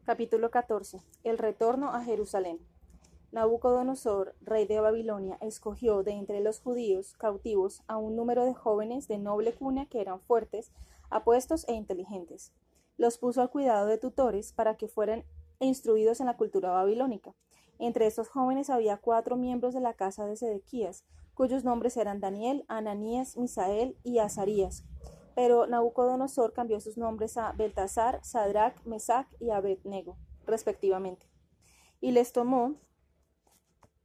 Capítulo 14. El retorno a Jerusalén. Nabucodonosor, rey de Babilonia, escogió de entre los judíos cautivos a un número de jóvenes de noble cuna que eran fuertes, apuestos e inteligentes. Los puso al cuidado de tutores para que fueran instruidos en la cultura babilónica. Entre estos jóvenes había 4 miembros de la casa de Sedequías, cuyos nombres eran Daniel, Ananías, Misael y Azarías. Pero Nabucodonosor cambió sus nombres a Beltasar, Sadrac, Mesac y Abednego, respectivamente, y les tomó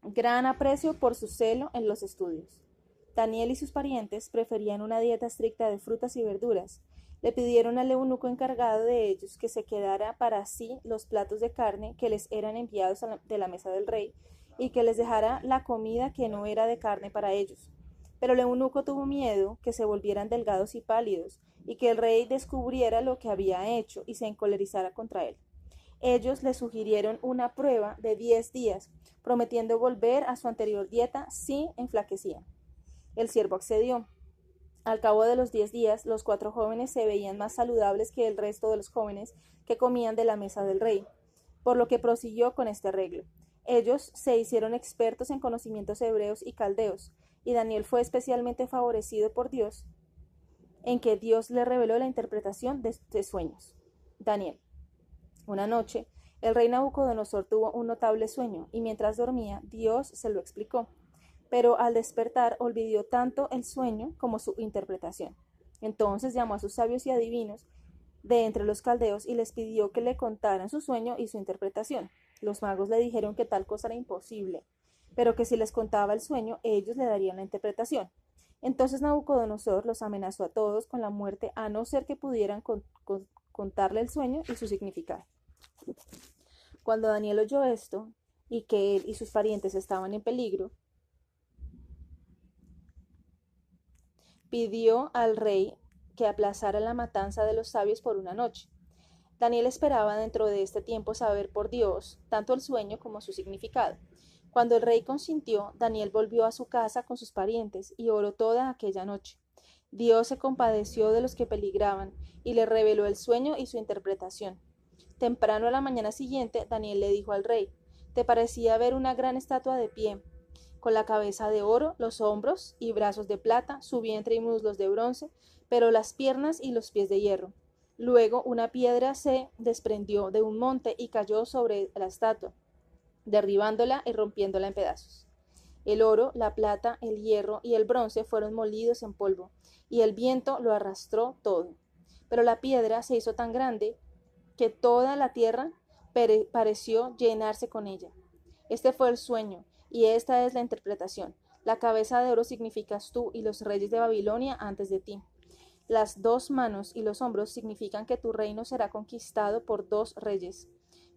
gran aprecio por su celo en los estudios. Daniel y sus parientes preferían una dieta estricta de frutas y verduras. Le pidieron al eunuco encargado de ellos que se quedara para sí los platos de carne que les eran enviados de la mesa del rey y que les dejara la comida que no era de carne para ellos. Pero el eunuco tuvo miedo que se volvieran delgados y pálidos y que el rey descubriera lo que había hecho y se encolerizara contra él. Ellos le sugirieron una prueba de 10 días, prometiendo volver a su anterior dieta si enflaquecían. El siervo accedió. Al cabo de los 10 días, los 4 jóvenes se veían más saludables que el resto de los jóvenes que comían de la mesa del rey, por lo que prosiguió con este arreglo. Ellos se hicieron expertos en conocimientos hebreos y caldeos, y Daniel fue especialmente favorecido por Dios, en que Dios le reveló la interpretación de sueños. Daniel. Una noche, el rey Nabucodonosor tuvo un notable sueño, y mientras dormía, Dios se lo explicó. Pero al despertar olvidó tanto el sueño como su interpretación. Entonces llamó a sus sabios y adivinos de entre los caldeos y les pidió que le contaran su sueño y su interpretación. Los magos le dijeron que tal cosa era imposible, pero que si les contaba el sueño, ellos le darían la interpretación. Entonces Nabucodonosor los amenazó a todos con la muerte, a no ser que pudieran contarle el sueño y su significado. Cuando Daniel oyó esto, y que él y sus parientes estaban en peligro, pidió al rey que aplazara la matanza de los sabios por una noche. Daniel esperaba dentro de este tiempo saber por Dios tanto el sueño como su significado. Cuando el rey consintió, Daniel volvió a su casa con sus parientes y oró toda aquella noche. Dios se compadeció de los que peligraban y le reveló el sueño y su interpretación. Temprano a la mañana siguiente, Daniel le dijo al rey: «Te parecía ver una gran estatua de pie, con la cabeza de oro, los hombros y brazos de plata, su vientre y muslos de bronce, pero las piernas y los pies de hierro. Luego una piedra se desprendió de un monte y cayó sobre la estatua, derribándola y rompiéndola en pedazos. El oro, la plata, el hierro y el bronce fueron molidos en polvo, y el viento lo arrastró todo. Pero la piedra se hizo tan grande que toda la tierra pareció llenarse con ella. Este fue el sueño, y esta es la interpretación. La cabeza de oro significas tú y los reyes de Babilonia antes de ti. Las 2 manos y los hombros significan que tu reino será conquistado por 2 reyes,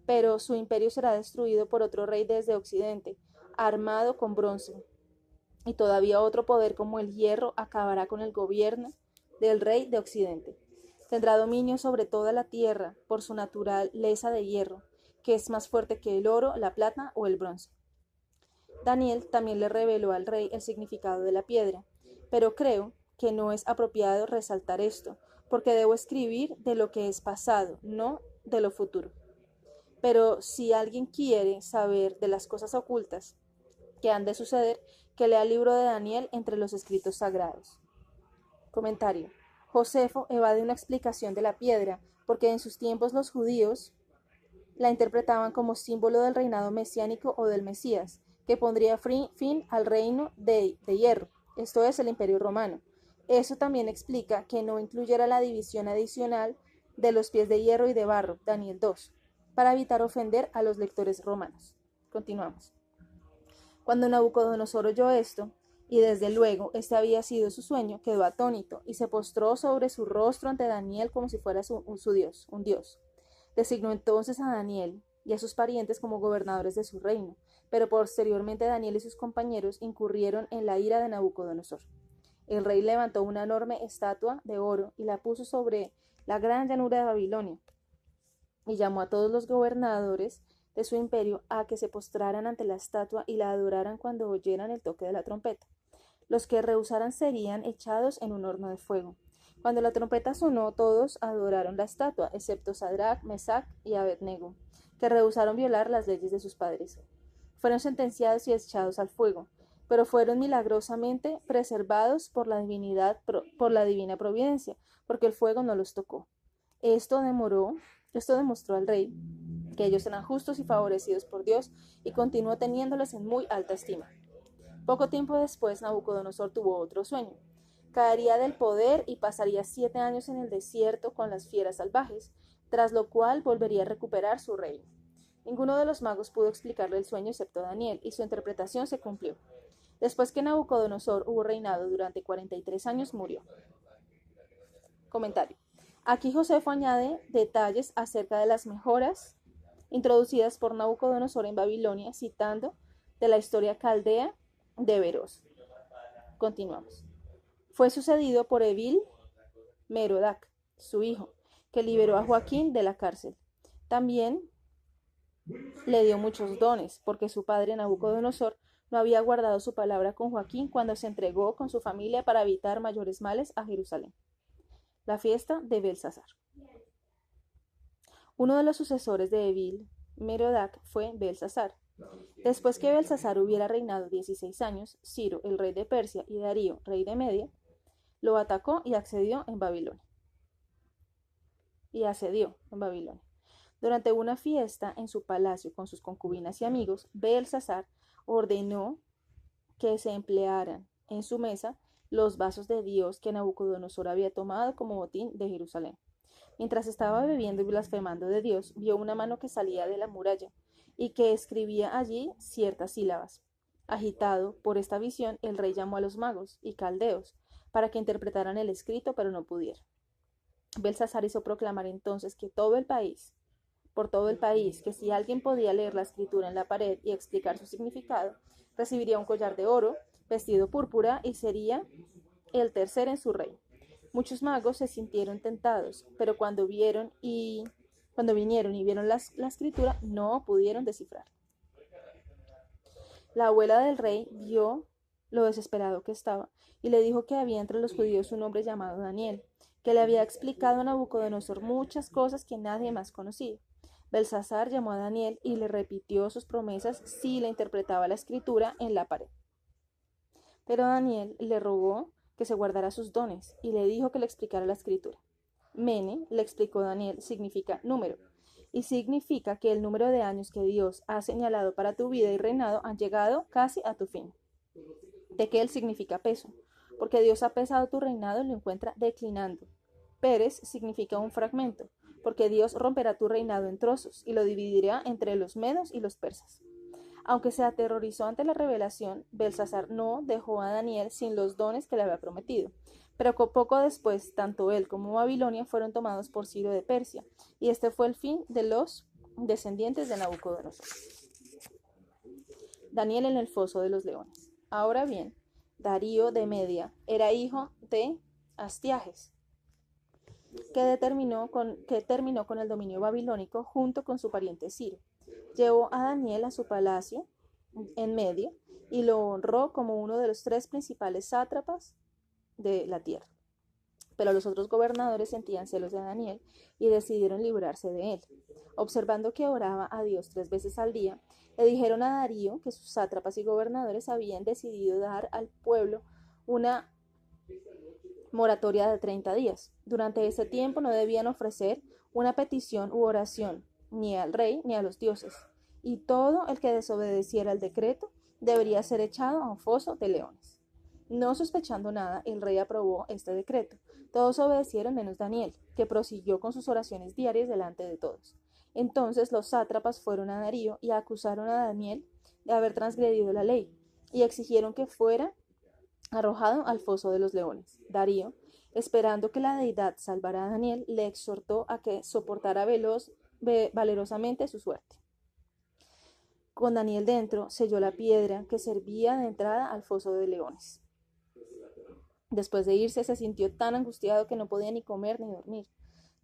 pero su imperio será destruido por otro rey desde Occidente, armado con bronce. Y todavía otro poder como el hierro acabará con el gobierno del rey de Occidente. Tendrá dominio sobre toda la tierra por su naturaleza de hierro, que es más fuerte que el oro, la plata o el bronce». Daniel también le reveló al rey el significado de la piedra, pero creo que no es apropiado resaltar esto, porque debo escribir de lo que es pasado, no de lo futuro. Pero si alguien quiere saber de las cosas ocultas que han de suceder, que lea el libro de Daniel entre los escritos sagrados. Comentario. Josefo evade una explicación de la piedra, porque en sus tiempos los judíos la interpretaban como símbolo del reinado mesiánico o del Mesías, que pondría fin al reino de hierro, esto es el Imperio Romano. Eso también explica que no incluyera la división adicional de los pies de hierro y de barro, Daniel 2, para evitar ofender a los lectores romanos. Continuamos. Cuando Nabucodonosor oyó esto, y desde luego este había sido su sueño, quedó atónito y se postró sobre su rostro ante Daniel como si fuera su Dios, un Dios. Designó entonces a Daniel y a sus parientes como gobernadores de su reino, pero posteriormente Daniel y sus compañeros incurrieron en la ira de Nabucodonosor. El rey levantó una enorme estatua de oro y la puso sobre la gran llanura de Babilonia, y llamó a todos los gobernadores de su imperio a que se postraran ante la estatua y la adoraran cuando oyeran el toque de la trompeta. Los que rehusaran serían echados en un horno de fuego. Cuando la trompeta sonó, todos adoraron la estatua, excepto Sadrach, Mesach y Abednego, que rehusaron violar las leyes de sus padres. Fueron sentenciados y echados al fuego, pero fueron milagrosamente preservados por la divina providencia, porque el fuego no los tocó. Esto demostró al rey que ellos eran justos y favorecidos por Dios, y continuó teniéndoles en muy alta estima. Poco tiempo después, Nabucodonosor tuvo otro sueño. Caería del poder y pasaría 7 años en el desierto con las fieras salvajes, tras lo cual volvería a recuperar su reino. Ninguno de los magos pudo explicarle el sueño excepto Daniel, y su interpretación se cumplió. Después que Nabucodonosor hubo reinado durante 43 años, murió. Comentario. Aquí Josefo añade detalles acerca de las mejoras introducidas por Nabucodonosor en Babilonia, citando de la historia caldea de Beros. Continuamos. Fue sucedido por Evil Merodac, su hijo, que liberó a Joaquín de la cárcel. También le dio muchos dones, porque su padre Nabucodonosor no había guardado su palabra con Joaquín cuando se entregó con su familia para evitar mayores males a Jerusalén. La fiesta de Belsasar. Uno de los sucesores de Evil Merodac fue Belsasar. Después que Belsasar hubiera reinado 16 años, Ciro, el rey de Persia, y Darío, rey de Media, lo atacó y asedió en Babilonia. Durante una fiesta en su palacio con sus concubinas y amigos, Belsasar ordenó que se emplearan en su mesa los vasos de Dios que Nabucodonosor había tomado como botín de Jerusalén. Mientras estaba bebiendo y blasfemando de Dios, vio una mano que salía de la muralla y que escribía allí ciertas sílabas. Agitado por esta visión, el rey llamó a los magos y caldeos para que interpretaran el escrito, pero no pudieron. Belsasar hizo proclamar entonces que por todo el país, que si alguien podía leer la escritura en la pared y explicar su significado, recibiría un collar de oro, vestido púrpura y sería el tercero en su reino. Muchos magos se sintieron tentados, pero cuando vinieron y vieron la escritura, no pudieron descifrar. La abuela del rey vio lo desesperado que estaba y le dijo que había entre los judíos un hombre llamado Daniel, que le había explicado a Nabucodonosor muchas cosas que nadie más conocía. Belsasar llamó a Daniel y le repitió sus promesas si le interpretaba la escritura en la pared. Pero Daniel le rogó que se guardara sus dones y le dijo que le explicara la escritura. Mene, le explicó Daniel, significa número, y significa que el número de años que Dios ha señalado para tu vida y reinado han llegado casi a tu fin. Tekel significa peso, porque Dios ha pesado tu reinado y lo encuentra declinando. Pérez significa un fragmento, porque Dios romperá tu reinado en trozos y lo dividirá entre los medos y los persas. Aunque se aterrorizó ante la revelación, Belsasar no dejó a Daniel sin los dones que le había prometido. Pero poco después, tanto él como Babilonia fueron tomados por Ciro de Persia, y este fue el fin de los descendientes de Nabucodonosor. Daniel en el foso de los leones. Ahora bien, Darío de Media era hijo de Astiages, que terminó con el dominio babilónico junto con su pariente Ciro. Llevó a Daniel a su palacio en Media y lo honró como uno de los 3 principales sátrapas de la tierra. Pero los otros gobernadores sentían celos de Daniel y decidieron librarse de él. Observando que oraba a Dios 3 veces al día, le dijeron a Darío que sus sátrapas y gobernadores habían decidido dar al pueblo una moratoria de 30 días. Durante ese tiempo no debían ofrecer una petición u oración, ni al rey ni a los dioses, y todo el que desobedeciera el decreto debería ser echado a un foso de leones. No sospechando nada, el rey aprobó este decreto. Todos obedecieron menos Daniel, que prosiguió con sus oraciones diarias delante de todos. Entonces los sátrapas fueron a Darío y acusaron a Daniel de haber transgredido la ley, y exigieron que fuera arrojado al foso de los leones. Darío, esperando que la deidad salvara a Daniel, le exhortó a que soportara valerosamente su suerte. Con Daniel dentro, selló la piedra que servía de entrada al foso de leones. Después de irse, se sintió tan angustiado que no podía ni comer ni dormir.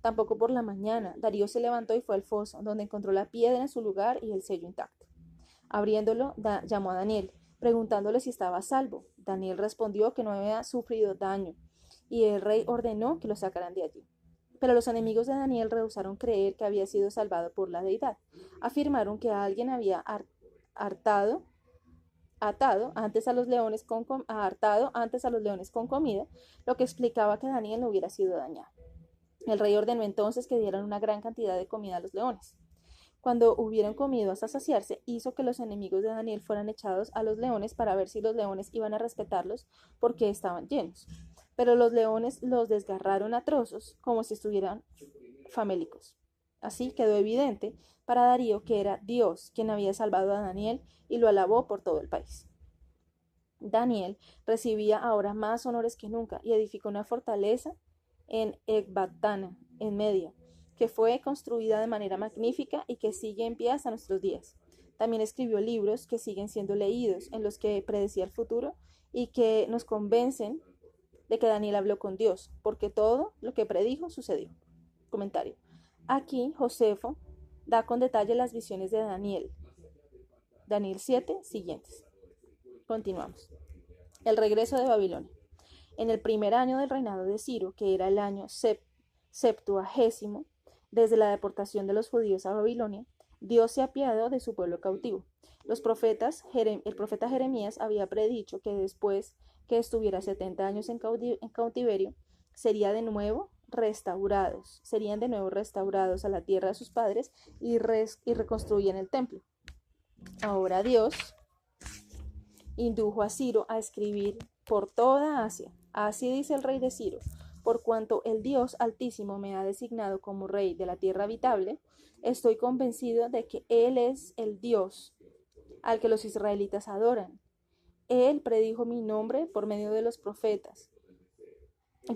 Tampoco por la mañana. Darío se levantó y fue al foso, donde encontró la piedra en su lugar y el sello intacto. Abriéndolo, llamó a Daniel, preguntándole si estaba a salvo. Daniel respondió que no había sufrido daño y el rey ordenó que lo sacaran de allí. Pero los enemigos de Daniel rehusaron creer que había sido salvado por la deidad. Afirmaron que alguien había atado antes a los leones con comida, lo que explicaba que Daniel no hubiera sido dañado. El rey ordenó entonces que dieran una gran cantidad de comida a los leones. Cuando hubieron comido hasta saciarse, hizo que los enemigos de Daniel fueran echados a los leones para ver si los leones iban a respetarlos porque estaban llenos. Pero los leones los desgarraron a trozos como si estuvieran famélicos. Así quedó evidente para Darío que era Dios quien había salvado a Daniel y lo alabó por todo el país. Daniel recibía ahora más honores que nunca y edificó una fortaleza en Ecbatana, en Media, que fue construida de manera magnífica y que sigue en pie hasta nuestros días. También escribió libros que siguen siendo leídos, en los que predecía el futuro y que nos convencen de que Daniel habló con Dios, porque todo lo que predijo sucedió. Comentario. Aquí Josefo da con detalle las visiones de Daniel. Daniel 7, siguientes. Continuamos. El regreso de Babilonia. En el primer año del reinado de Ciro, que era el año septuagésimo, desde la deportación de los judíos a Babilonia, Dios se apiadó de su pueblo cautivo. El profeta Jeremías había predicho que después que estuviera 70 años en cautiverio, serían de nuevo restaurados a la tierra de sus padres y reconstruían el templo. Ahora Dios indujo a Ciro a escribir por toda Asia. Así dice el rey de Ciro: por cuanto el Dios Altísimo me ha designado como rey de la tierra habitable, estoy convencido de que Él es el Dios al que los israelitas adoran. Él predijo mi nombre por medio de los profetas,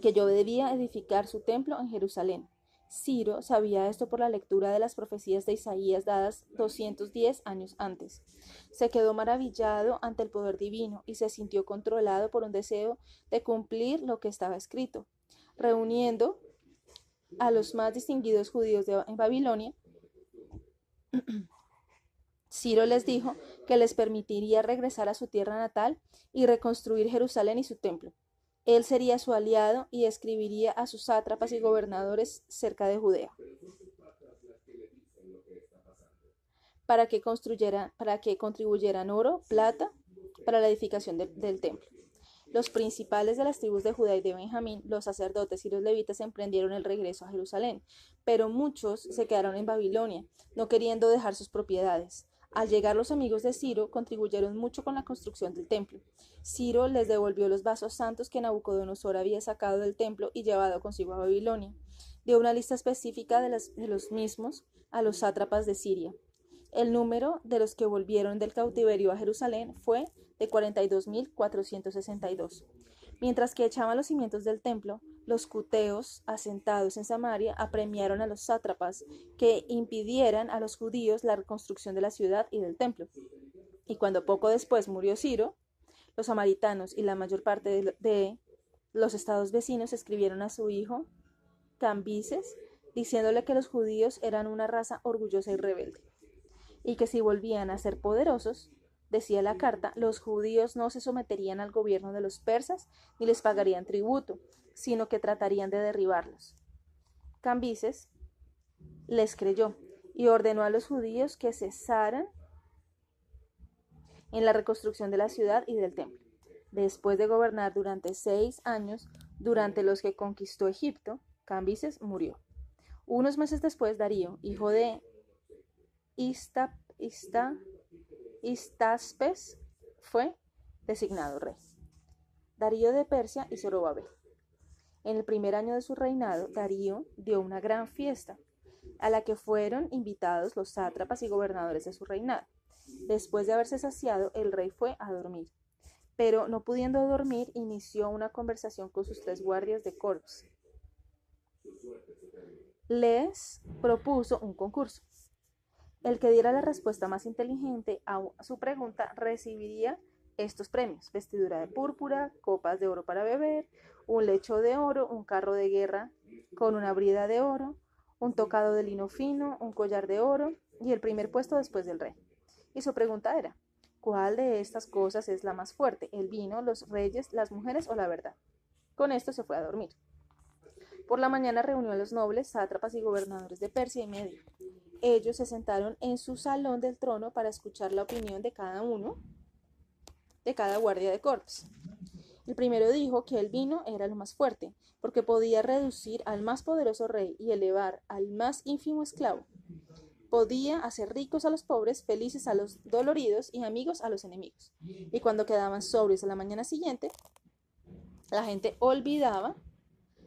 que yo debía edificar su templo en Jerusalén. Ciro sabía esto por la lectura de las profecías de Isaías dadas 210 años antes. Se quedó maravillado ante el poder divino y se sintió controlado por un deseo de cumplir lo que estaba escrito. Reuniendo a los más distinguidos judíos en Babilonia, Ciro les dijo que les permitiría regresar a su tierra natal y reconstruir Jerusalén y su templo. Él sería su aliado y escribiría a sus sátrapas y gobernadores cerca de Judea para que contribuyeran oro, plata para la edificación del templo. Los principales de las tribus de Judá y de Benjamín, los sacerdotes y los levitas, emprendieron el regreso a Jerusalén, pero muchos se quedaron en Babilonia, no queriendo dejar sus propiedades. Al llegar los amigos de Ciro, contribuyeron mucho con la construcción del templo. Ciro les devolvió los vasos santos que Nabucodonosor había sacado del templo y llevado consigo a Babilonia. Dio una lista específica de los mismos a los sátrapas de Siria. El número de los que volvieron del cautiverio a Jerusalén fue de 42.462. Mientras que echaban los cimientos del templo, los cuteos, asentados en Samaria, apremiaron a los sátrapas que impidieran a los judíos la reconstrucción de la ciudad y del templo. Y cuando poco después murió Ciro, los samaritanos y la mayor parte de los estados vecinos escribieron a su hijo Cambises, diciéndole que los judíos eran una raza orgullosa y rebelde, y que si volvían a ser poderosos, decía la carta, los judíos no se someterían al gobierno de los persas ni les pagarían tributo, sino que tratarían de derribarlos. Cambises les creyó y ordenó a los judíos que cesaran en la reconstrucción de la ciudad y del templo. Después de gobernar durante 6 años, durante los que conquistó Egipto, Cambises murió. Unos meses después, Darío, hijo de Histaspes, fue designado rey. Darío de Persia y Zorobabel. En el primer año de su reinado, Darío dio una gran fiesta, a la que fueron invitados los sátrapas y gobernadores de su reinado. Después de haberse saciado, el rey fue a dormir, pero no pudiendo dormir, inició una conversación con sus 3 guardias de corps. Les propuso un concurso. El que diera la respuesta más inteligente a su pregunta recibiría estos premios: vestidura de púrpura, copas de oro para beber, un lecho de oro, un carro de guerra con una brida de oro, un tocado de lino fino, un collar de oro y el primer puesto después del rey. Y su pregunta era: ¿cuál de estas cosas es la más fuerte? ¿El vino, los reyes, las mujeres o la verdad? Con esto se fue a dormir. Por la mañana reunió a los nobles, sátrapas y gobernadores de Persia y Media. Ellos se sentaron en su salón del trono para escuchar la opinión de cada uno, de cada guardia de corps. El primero dijo que el vino era lo más fuerte, porque podía reducir al más poderoso rey y elevar al más ínfimo esclavo. Podía hacer ricos a los pobres, felices a los doloridos y amigos a los enemigos. Y cuando quedaban sobrios a la mañana siguiente, la gente olvidaba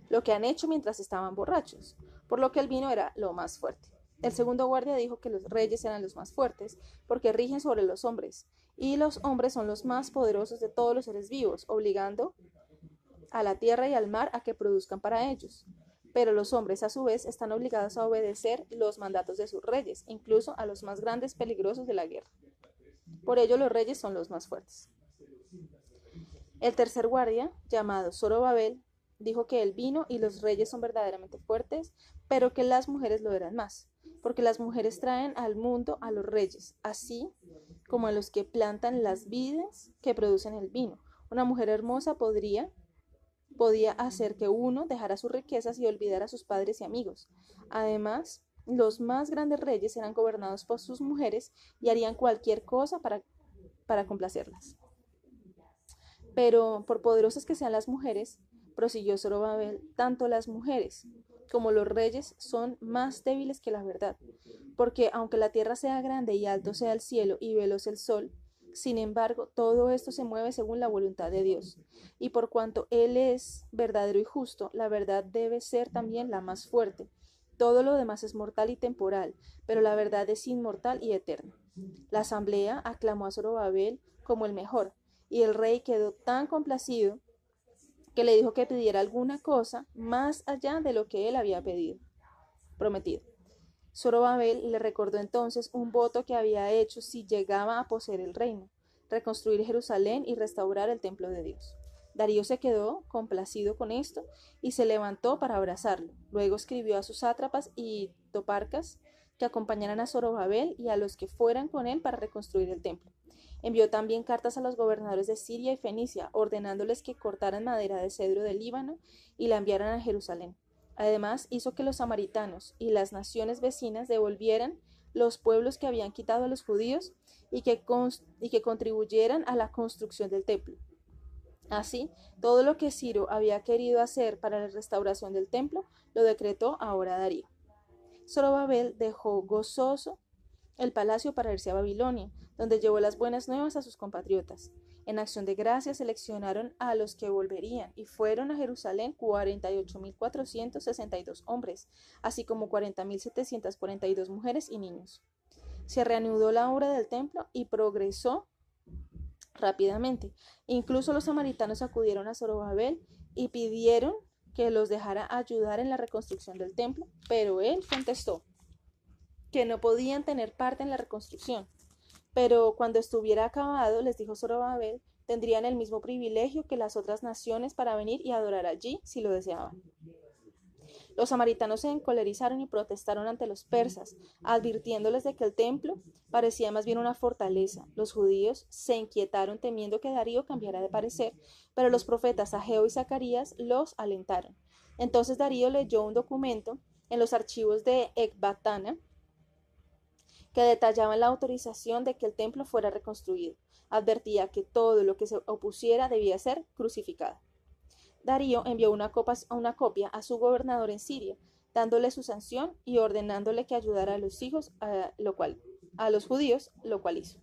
lo que han hecho mientras estaban borrachos, por lo que el vino era lo más fuerte. El segundo guardia dijo que los reyes eran los más fuertes, porque rigen sobre los hombres, y los hombres son los más poderosos de todos los seres vivos, obligando a la tierra y al mar a que produzcan para ellos. Pero los hombres, a su vez, están obligados a obedecer los mandatos de sus reyes, incluso a los más grandes peligrosos de la guerra. Por ello, los reyes son los más fuertes. El tercer guardia, llamado Zorobabel, dijo que el vino y los reyes son verdaderamente fuertes, pero que las mujeres lo eran más, porque las mujeres traen al mundo a los reyes, así como a los que plantan las vides que producen el vino. Una mujer hermosa podía hacer que uno dejara sus riquezas y olvidara a sus padres y amigos. Además, los más grandes reyes eran gobernados por sus mujeres y harían cualquier cosa para complacerlas. Pero por poderosas que sean las mujeres, prosiguió Zorobabel, tanto las mujeres como los reyes son más débiles que la verdad, porque aunque la tierra sea grande y alto sea el cielo y veloz el sol, sin embargo, todo esto se mueve según la voluntad de Dios. Y por cuanto Él es verdadero y justo, la verdad debe ser también la más fuerte. Todo lo demás es mortal y temporal, pero la verdad es inmortal y eterna. La asamblea aclamó a Zorobabel como el mejor, y el rey quedó tan complacido que le dijo que pidiera alguna cosa más allá de lo que él había prometido. Zorobabel le recordó entonces un voto que había hecho si llegaba a poseer el reino, reconstruir Jerusalén y restaurar el templo de Dios. Darío se quedó complacido con esto y se levantó para abrazarlo. Luego escribió a sus sátrapas y toparcas que acompañaran a Zorobabel y a los que fueran con él para reconstruir el templo. Envió también cartas a los gobernadores de Siria y Fenicia, ordenándoles que cortaran madera de cedro del Líbano y la enviaran a Jerusalén. Además, hizo que los samaritanos y las naciones vecinas devolvieran los pueblos que habían quitado a los judíos y que contribuyeran a la construcción del templo. Así, todo lo que Ciro había querido hacer para la restauración del templo, lo decretó ahora Darío. Zorobabel dejó gozoso el palacio para irse a Babilonia, donde llevó las buenas nuevas a sus compatriotas. En acción de gracias seleccionaron a los que volverían y fueron a Jerusalén 48.462 hombres, así como 40.742 mujeres y niños. Se reanudó la obra del templo y progresó rápidamente. Incluso los samaritanos acudieron a Zorobabel y pidieron que los dejara ayudar en la reconstrucción del templo, pero él contestó que no podían tener parte en la reconstrucción. Pero cuando estuviera acabado, les dijo Zorobabel, tendrían el mismo privilegio que las otras naciones para venir y adorar allí si lo deseaban. Los samaritanos se encolerizaron y protestaron ante los persas, advirtiéndoles de que el templo parecía más bien una fortaleza. Los judíos se inquietaron temiendo que Darío cambiara de parecer, pero los profetas Ageo y Zacarías los alentaron. Entonces Darío leyó un documento en los archivos de Ecbatana que detallaban la autorización de que el templo fuera reconstruido. Advertía que todo lo que se opusiera debía ser crucificado. Darío envió una copia a su gobernador en Siria, dándole su sanción y ordenándole que ayudara a los judíos, lo cual hizo.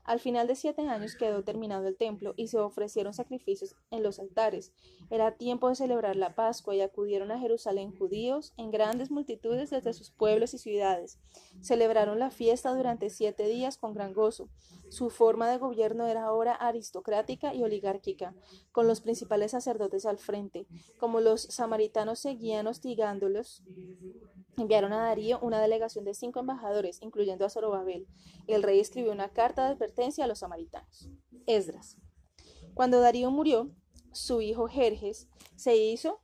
Al final de 7 años quedó terminado el templo y se ofrecieron sacrificios en los altares. Era tiempo de celebrar la Pascua y acudieron a Jerusalén judíos en grandes multitudes desde sus pueblos y ciudades. Celebraron la fiesta durante 7 días con gran gozo. Su forma de gobierno era ahora aristocrática y oligárquica, con los principales sacerdotes al frente. Como los samaritanos seguían hostigándolos, enviaron a Darío una delegación de 5 embajadores, incluyendo a Zorobabel. El rey escribió una carta de advertencia a los samaritanos. Esdras. Cuando Darío murió, su hijo Jerjes se hizo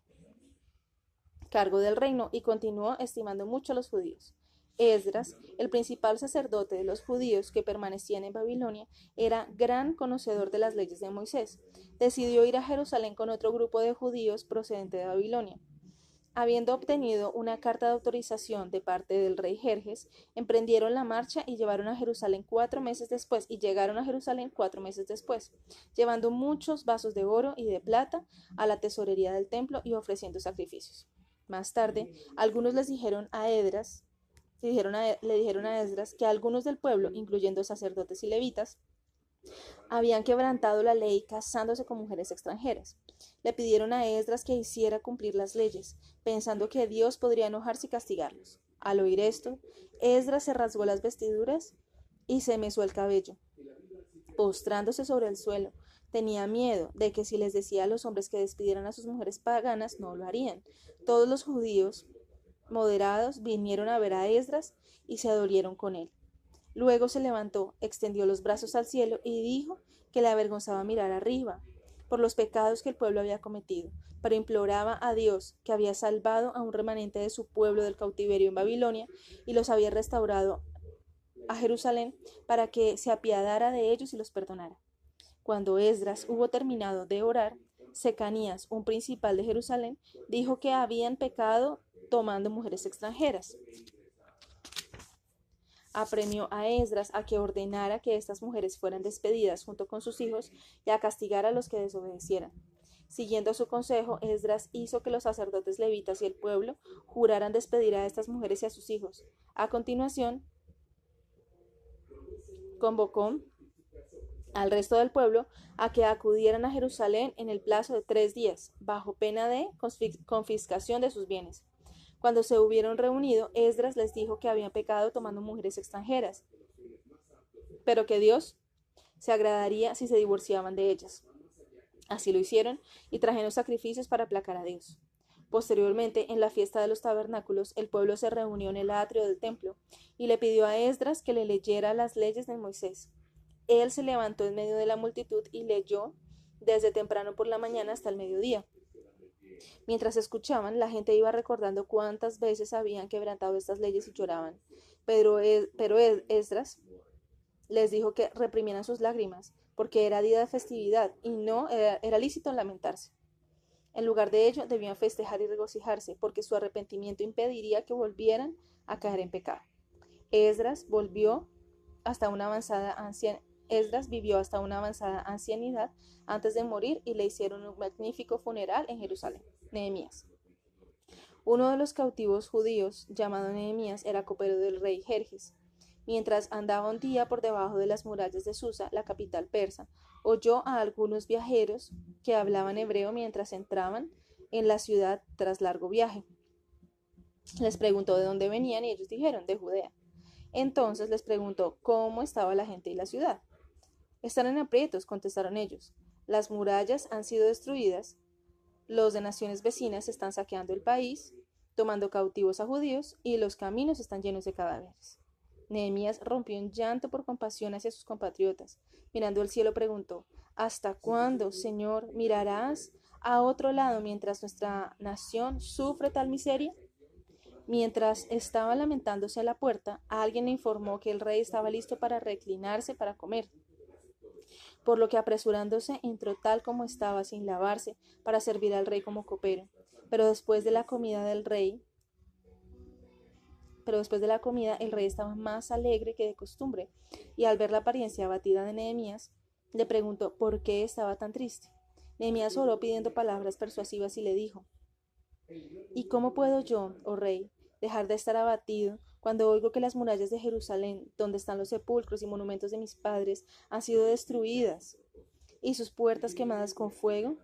cargo del reino y continuó estimando mucho a los judíos. Esdras, el principal sacerdote de los judíos que permanecían en Babilonia, era gran conocedor de las leyes de Moisés. Decidió ir a Jerusalén con otro grupo de judíos procedente de Babilonia. Habiendo obtenido una carta de autorización de parte del rey Jerjes, emprendieron la marcha y llegaron a Jerusalén 4 meses después, llevando muchos vasos de oro y de plata a la tesorería del templo y ofreciendo sacrificios. Más tarde, algunos le dijeron a Esdras que algunos del pueblo, incluyendo sacerdotes y levitas, habían quebrantado la ley casándose con mujeres extranjeras. Le pidieron a Esdras que hiciera cumplir las leyes, pensando que Dios podría enojarse y castigarlos. Al oír esto, Esdras se rasgó las vestiduras y se mesó el cabello, postrándose sobre el suelo. Tenía miedo de que si les decía a los hombres que despidieran a sus mujeres paganas, no lo harían. Todos los judíos moderados vinieron a ver a Esdras y se adolieron con él. Luego se levantó, extendió los brazos al cielo y dijo que le avergonzaba mirar arriba por los pecados que el pueblo había cometido, pero imploraba a Dios, que había salvado a un remanente de su pueblo del cautiverio en Babilonia y los había restaurado a Jerusalén, para que se apiadara de ellos y los perdonara. Cuando Esdras hubo terminado de orar, Secanías, un principal de Jerusalén, dijo que habían pecado tomando mujeres extranjeras. Apremió a Esdras a que ordenara que estas mujeres fueran despedidas junto con sus hijos y a castigar a los que desobedecieran. Siguiendo su consejo, Esdras hizo que los sacerdotes levitas y el pueblo juraran despedir a estas mujeres y a sus hijos. A continuación, convocó al resto del pueblo a que acudieran a Jerusalén en el plazo de 3 días, bajo pena de confiscación de sus bienes. Cuando se hubieron reunido, Esdras les dijo que habían pecado tomando mujeres extranjeras, pero que Dios se agradaría si se divorciaban de ellas. Así lo hicieron y trajeron sacrificios para aplacar a Dios. Posteriormente, en la fiesta de los tabernáculos, el pueblo se reunió en el atrio del templo y le pidió a Esdras que le leyera las leyes de Moisés. Él se levantó en medio de la multitud y leyó desde temprano por la mañana hasta el mediodía. Mientras escuchaban, la gente iba recordando cuántas veces habían quebrantado estas leyes y lloraban. Pero Esdras les dijo que reprimieran sus lágrimas, porque era día de festividad y no era lícito lamentarse. En lugar de ello, debían festejar y regocijarse, porque su arrepentimiento impediría que volvieran a caer en pecado. Esdras vivió hasta una avanzada ancianidad antes de morir y le hicieron un magnífico funeral en Jerusalén. Nehemías. Uno de los cautivos judíos, llamado Nehemías, era copero del rey Jerjes. Mientras andaba un día por debajo de las murallas de Susa, la capital persa, oyó a algunos viajeros que hablaban hebreo mientras entraban en la ciudad tras largo viaje. Les preguntó de dónde venían y ellos dijeron, de Judea. Entonces les preguntó cómo estaba la gente y la ciudad. Están en aprietos, contestaron ellos. Las murallas han sido destruidas, los de naciones vecinas están saqueando el país, tomando cautivos a judíos, y los caminos están llenos de cadáveres. Nehemías rompió en llanto por compasión hacia sus compatriotas. Mirando al cielo preguntó, ¿hasta cuándo, Señor, mirarás a otro lado mientras nuestra nación sufre tal miseria? Mientras estaba lamentándose a la puerta, alguien le informó que el rey estaba listo para reclinarse para comer, por lo que apresurándose entró tal como estaba sin lavarse para servir al rey como copero. Pero después de la comida el rey estaba más alegre que de costumbre, y al ver la apariencia abatida de Nehemías, le preguntó por qué estaba tan triste. Nehemías oró pidiendo palabras persuasivas y le dijo, ¿y cómo puedo yo, oh rey, dejar de estar abatido cuando oigo que las murallas de Jerusalén, donde están los sepulcros y monumentos de mis padres, han sido destruidas y sus puertas quemadas con fuego?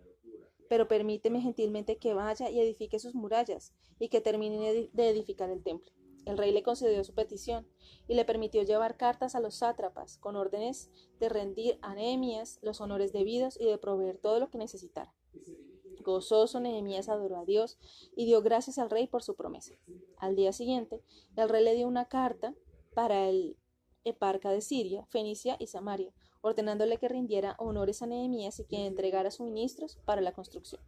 Pero permíteme gentilmente que vaya y edifique sus murallas y que termine de edificar el templo. El rey le concedió su petición y le permitió llevar cartas a los sátrapas con órdenes de rendir a Nehemías los honores debidos y de proveer todo lo que necesitara. Gozoso, Nehemías adoró a Dios y dio gracias al rey por su promesa. Al día siguiente, el rey le dio una carta para el eparca de Siria, Fenicia y Samaria, ordenándole que rindiera honores a Nehemías y que entregara suministros para la construcción.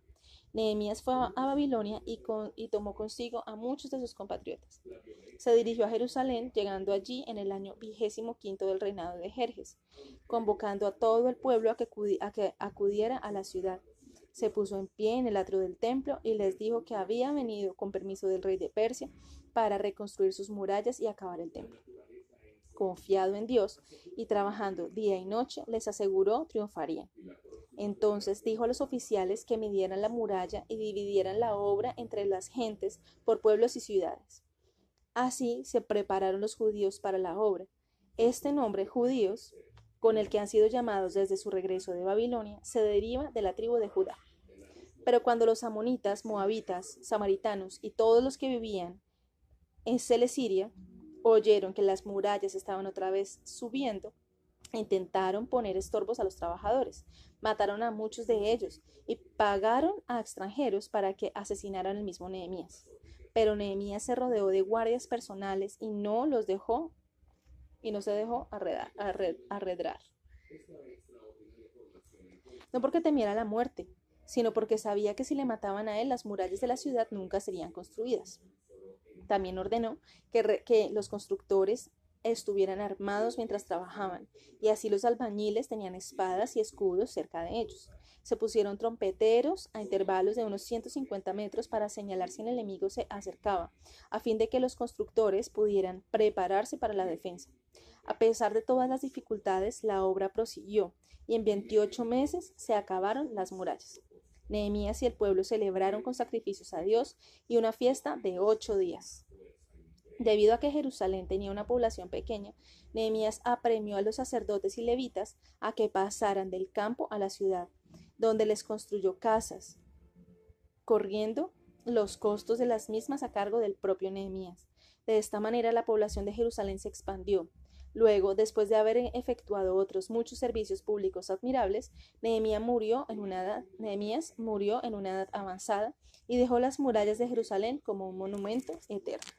Nehemías fue a Babilonia y tomó consigo a muchos de sus compatriotas. Se dirigió a Jerusalén, llegando allí en el año 25 del reinado de Jerjes, convocando a todo el pueblo a que acudiera a la ciudad. Se puso en pie en el atrio del templo y les dijo que había venido con permiso del rey de Persia para reconstruir sus murallas y acabar el templo. Confiado en Dios y trabajando día y noche, les aseguró triunfarían. Entonces dijo a los oficiales que midieran la muralla y dividieran la obra entre las gentes por pueblos y ciudades. Así se prepararon los judíos para la obra. Este nombre, judíos, con el que han sido llamados desde su regreso de Babilonia, se deriva de la tribu de Judá. Pero cuando los amonitas, moabitas, samaritanos y todos los que vivían en Celesiria oyeron que las murallas estaban otra vez subiendo, intentaron poner estorbos a los trabajadores, mataron a muchos de ellos y pagaron a extranjeros para que asesinaran al mismo Nehemías. Pero Nehemías se rodeó de guardias personales y no se dejó arredrar. No porque temiera la muerte, sino porque sabía que si le mataban a él, las murallas de la ciudad nunca serían construidas. También ordenó que los constructores estuvieran armados mientras trabajaban, y así los albañiles tenían espadas y escudos cerca de ellos. Se pusieron trompeteros a intervalos de unos 150 metros para señalar si el enemigo se acercaba, a fin de que los constructores pudieran prepararse para la defensa. A pesar de todas las dificultades, la obra prosiguió, y en 28 meses se acabaron las murallas. Nehemías y el pueblo celebraron con sacrificios a Dios y una fiesta de 8 días. Debido a que Jerusalén tenía una población pequeña, Nehemías apremió a los sacerdotes y levitas a que pasaran del campo a la ciudad, donde les construyó casas, corriendo los costos de las mismas a cargo del propio Nehemías. De esta manera la población de Jerusalén se expandió. Luego, después de haber efectuado otros muchos servicios públicos admirables, Nehemías murió en una edad avanzada y dejó las murallas de Jerusalén como un monumento eterno.